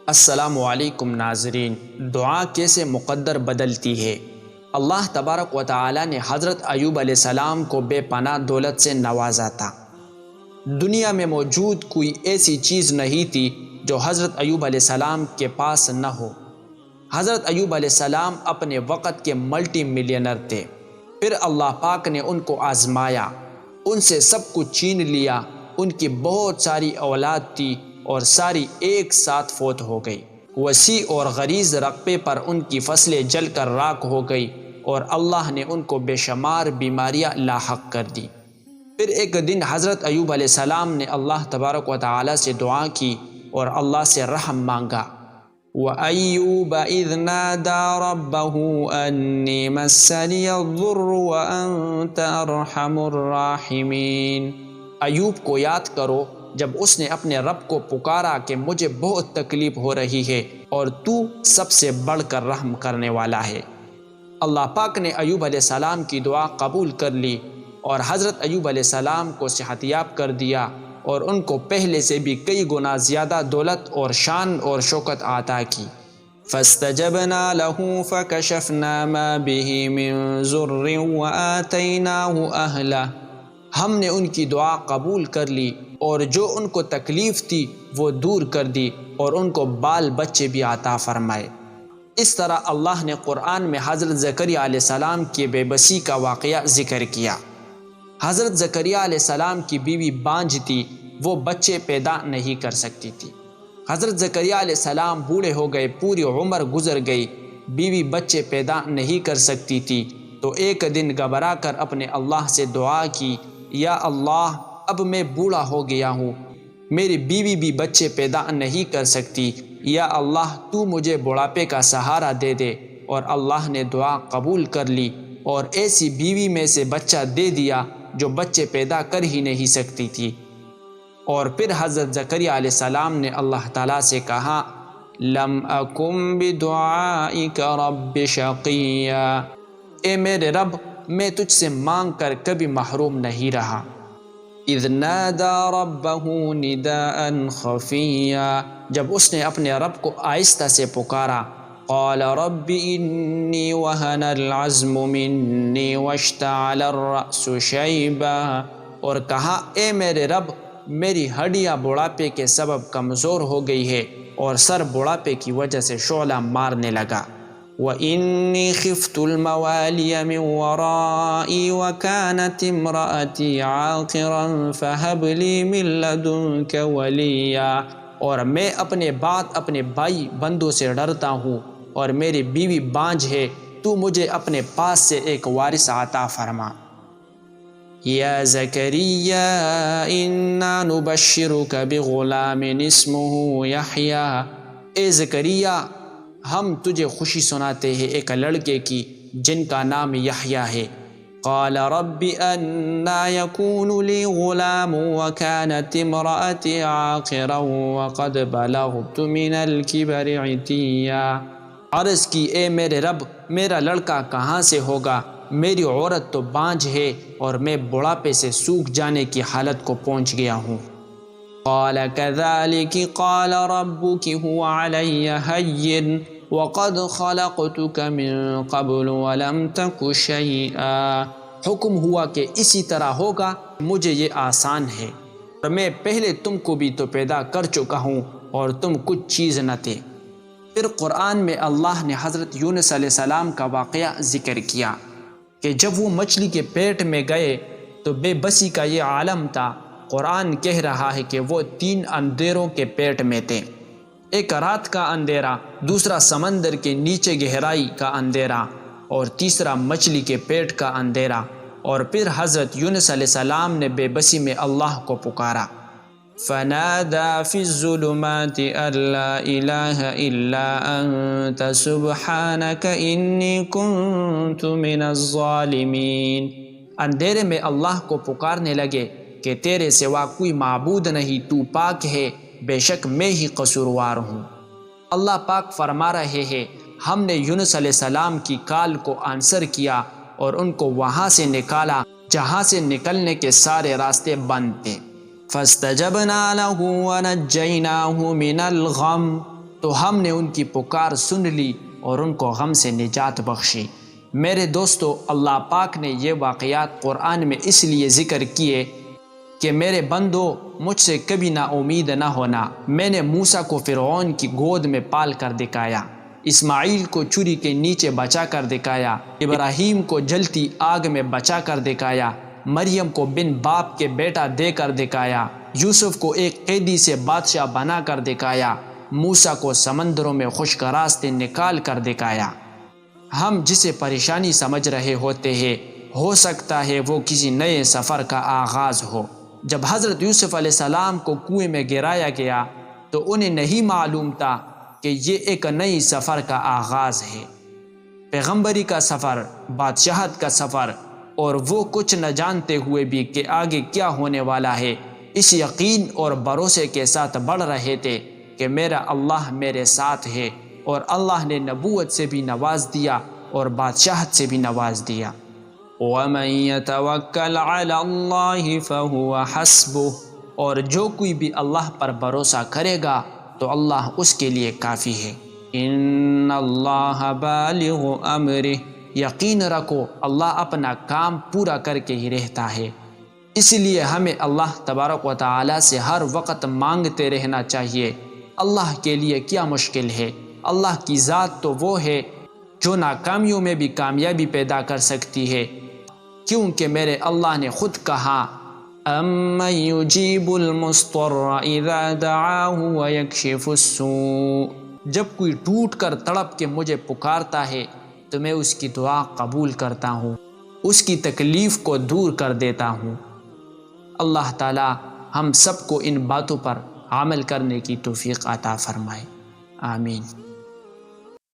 السلام علیکم ناظرین، دعا کیسے مقدر بدلتی ہے۔ اللہ تبارک و تعالی نے حضرت ایوب علیہ السلام کو بے پناہ دولت سے نوازا تھا۔ دنیا میں موجود کوئی ایسی چیز نہیں تھی جو حضرت ایوب علیہ السلام کے پاس نہ ہو۔ حضرت ایوب علیہ السلام اپنے وقت کے ملٹی ملینر تھے۔ پھر اللہ پاک نے ان کو آزمایا، ان سے سب کچھ چھین لیا۔ ان کی بہت ساری اولاد تھی اور ساری ایک ساتھ فوت ہو گئی۔ وسیع اور غریض رقبے پر ان کی فصلیں جل کر راکھ ہو گئی اور اللہ نے ان کو بے شمار بیماریاں لاحق کر دی۔ پھر ایک دن حضرت ایوب علیہ السلام نے اللہ تبارک و تعالی سے دعا کی اور اللہ سے رحم مانگا۔ وَأَيُّوبَ إِذْ نَادَى رَبَّهُ أَنِّي مَسَّنِيَ الضُّرُّ وَأَنْتَ أَرْحَمُ الرَّاحِمِينَ۔ ایوب کو یاد کرو جب اس نے اپنے رب کو پکارا کہ مجھے بہت تکلیف ہو رہی ہے اور تو سب سے بڑھ کر رحم کرنے والا ہے۔ اللہ پاک نے ایوب علیہ السلام کی دعا قبول کر لی اور حضرت ایوب علیہ السلام کو صحت یاب کر دیا اور ان کو پہلے سے بھی کئی گنا زیادہ دولت اور شان اور شوکت عطا کی۔ فَاسْتَجَبْنَا لَهُ فَكَشَفْنَا مَا بِهِ مِن ضُرٍّ وَآتَيْنَاهُ أَهْلَهُ۔ ہم نے ان کی دعا قبول کر لی اور جو ان کو تکلیف تھی وہ دور کر دی اور ان کو بال بچے بھی عطا فرمائے۔ اس طرح اللہ نے قرآن میں حضرت زکریا علیہ السلام کی بے بسی کا واقعہ ذکر کیا۔ حضرت زکریا علیہ السلام کی بیوی بانجھ تھی، وہ بچے پیدا نہیں کر سکتی تھی۔ حضرت زکریا علیہ السلام بوڑھے ہو گئے، پوری عمر گزر گئی، بیوی بچے پیدا نہیں کر سکتی تھی، تو ایک دن گھبرا کر اپنے اللہ سے دعا کی، یا اللہ اب میں بوڑھا ہو گیا ہوں، میری بیوی بھی بچے پیدا نہیں کر سکتی، یا اللہ تو مجھے بڑھاپے کا سہارا دے دے۔ اور اللہ نے دعا قبول کر لی اور ایسی بیوی میں سے بچہ دے دیا جو بچے پیدا کر ہی نہیں سکتی تھی۔ اور پھر حضرت زکریا علیہ السلام نے اللہ تعالیٰ سے کہا، لم اکم بدعائک رب شقیا، اے میرے رب میں تجھ سے مانگ کر کبھی محروم نہیں رہا۔ اذ نادى ربه نداء خفيا، جب اس نے اپنے رب کو آہستہ سے پکارا۔ قال رب انی وهن العظم منی واشتعل الرأس شیبا، اور کہا اے میرے رب میری ہڈیاں بڑھاپے کے سبب کمزور ہو گئی ہے اور سر بڑھاپے کی وجہ سے شعلہ مارنے لگا۔ وَإِنِّي خِفْتُ الْمَوَالِيَ مِنْ وَرَائِي وَكَانَتِ امْرَأَتِي عَاقِرًا فَهَبْ لِي مِنْ لَدُنْكَ وَلِيًّا، اور میں اپنے بعد اپنے بھائی بندوں سے ڈرتا ہوں اور میری بیوی بانجھ ہے، تو مجھے اپنے پاس سے ایک وارث عطا فرما۔ یا زکریا اِنَّا نُبَشِّرُكَ بِغُلَامٍ اسْمُهُ یحییٰ، اے زکریا ہم تجھے خوشی سناتے ہیں ایک لڑکے کی جن کا نام یحییٰ ہے۔ قال رب انا یکون لی غلام وکانت امرأتی عاقرا وقد بلغت من الکبر عتیا، عرض کی اے میرے رب میرا لڑکا کہاں سے ہوگا، میری عورت تو بانجھ ہے اور میں بڑھاپے سے سوکھ جانے کی حالت کو پہنچ گیا ہوں۔ قال كذلك قال ربك هو علي هين وقد خلقتك من قبل ولم تك شيئا، حکم ہوا کہ اسی طرح ہوگا، مجھے یہ آسان ہے، اور میں پہلے تم کو بھی تو پیدا کر چکا ہوں اور تم کچھ چیز نہ تھے۔ پھر قرآن میں اللہ نے حضرت یونس علیہ السلام کا واقعہ ذکر کیا کہ جب وہ مچھلی کے پیٹ میں گئے تو بے بسی کا یہ عالم تھا۔ قرآن کہہ رہا ہے کہ وہ 3 اندھیروں کے پیٹ میں تھے، ایک رات کا اندھیرا، دوسرا سمندر کے نیچے گہرائی کا اندھیرا اور تیسرا مچھلی کے پیٹ کا اندھیرا۔ اور پھر حضرت یونس علیہ السلام نے بے بسی میں اللہ کو پکارا۔ فَنَادَى فِي الظُّلُمَاتِ أَن لَّا إِلَٰهَ إِلَّا أَنتَ سُبْحَانَكَ إِنِّي كُنتُ مِنَ الظَّالِمِينَ، اندھیرے میں اللہ کو پکارنے لگے کہ تیرے سوا کوئی معبود نہیں، تو پاک ہے، بے شک میں ہی قصوروار ہوں۔ اللہ پاک فرما رہے ہیں ہم نے یونس علیہ السلام کی کال کو آنسر کیا اور ان کو وہاں سے نکالا جہاں سے نکلنے کے سارے راستے بند تھے۔ فَاسْتَجَبْنَا لَهُ وَنَجَّيْنَاهُ مِنَ الْغَمِّ، تو ہم نے ان کی پکار سن لی اور ان کو غم سے نجات بخشی۔ میرے دوستو، اللہ پاک نے یہ واقعات قرآن میں اس لیے ذکر کیے کہ میرے بندو مجھ سے کبھی نا امید نہ ہونا۔ میں نے موسیٰ کو فرعون کی گود میں پال کر دکھایا، اسماعیل کو چوری کے نیچے بچا کر دکھایا، ابراہیم کو جلتی آگ میں بچا کر دکھایا، مریم کو بن باپ کے بیٹا دے کر دکھایا، یوسف کو ایک قیدی سے بادشاہ بنا کر دکھایا، موسیٰ کو سمندروں میں خشک راستے نکال کر دکھایا۔ ہم جسے پریشانی سمجھ رہے ہوتے ہیں، ہو سکتا ہے وہ کسی نئے سفر کا آغاز ہو۔ جب حضرت یوسف علیہ السلام کو کنویں میں گرایا گیا تو انہیں نہیں معلوم تھا کہ یہ ایک نئی سفر کا آغاز ہے، پیغمبری کا سفر، بادشاہت کا سفر، اور وہ کچھ نہ جانتے ہوئے بھی کہ آگے کیا ہونے والا ہے، اس یقین اور بھروسے کے ساتھ بڑھ رہے تھے کہ میرا اللہ میرے ساتھ ہے، اور اللہ نے نبوت سے بھی نواز دیا اور بادشاہت سے بھی نواز دیا۔ وَمَن يَتَوَكَّلْ عَلَى اللَّهِ فَهُوَ حَسْبُهُ، اور جو کوئی بھی اللہ پر بھروسہ کرے گا تو اللہ اس کے لیے کافی ہے۔ إِنَّ اللَّهَ بَالِغُ أَمْرِهِ، یقین رکھو اللہ اپنا کام پورا کر کے ہی رہتا ہے۔ اس لیے ہمیں اللہ تبارک و تعالی سے ہر وقت مانگتے رہنا چاہیے۔ اللہ کے لیے کیا مشکل ہے؟ اللہ کی ذات تو وہ ہے جو ناکامیوں میں بھی کامیابی پیدا کر سکتی ہے، کیونکہ میرے اللہ نے خود کہا أَمَّن يُجِيبُ الْمُضْطَرَّ إِذَا دَعَاهُ وَيَكْشِفُ السُّوءَ، جب کوئی ٹوٹ کر تڑپ کے مجھے پکارتا ہے تو میں اس کی دعا قبول کرتا ہوں، اس کی تکلیف کو دور کر دیتا ہوں۔ اللہ تعالی ہم سب کو ان باتوں پر عمل کرنے کی توفیق عطا فرمائے، آمین۔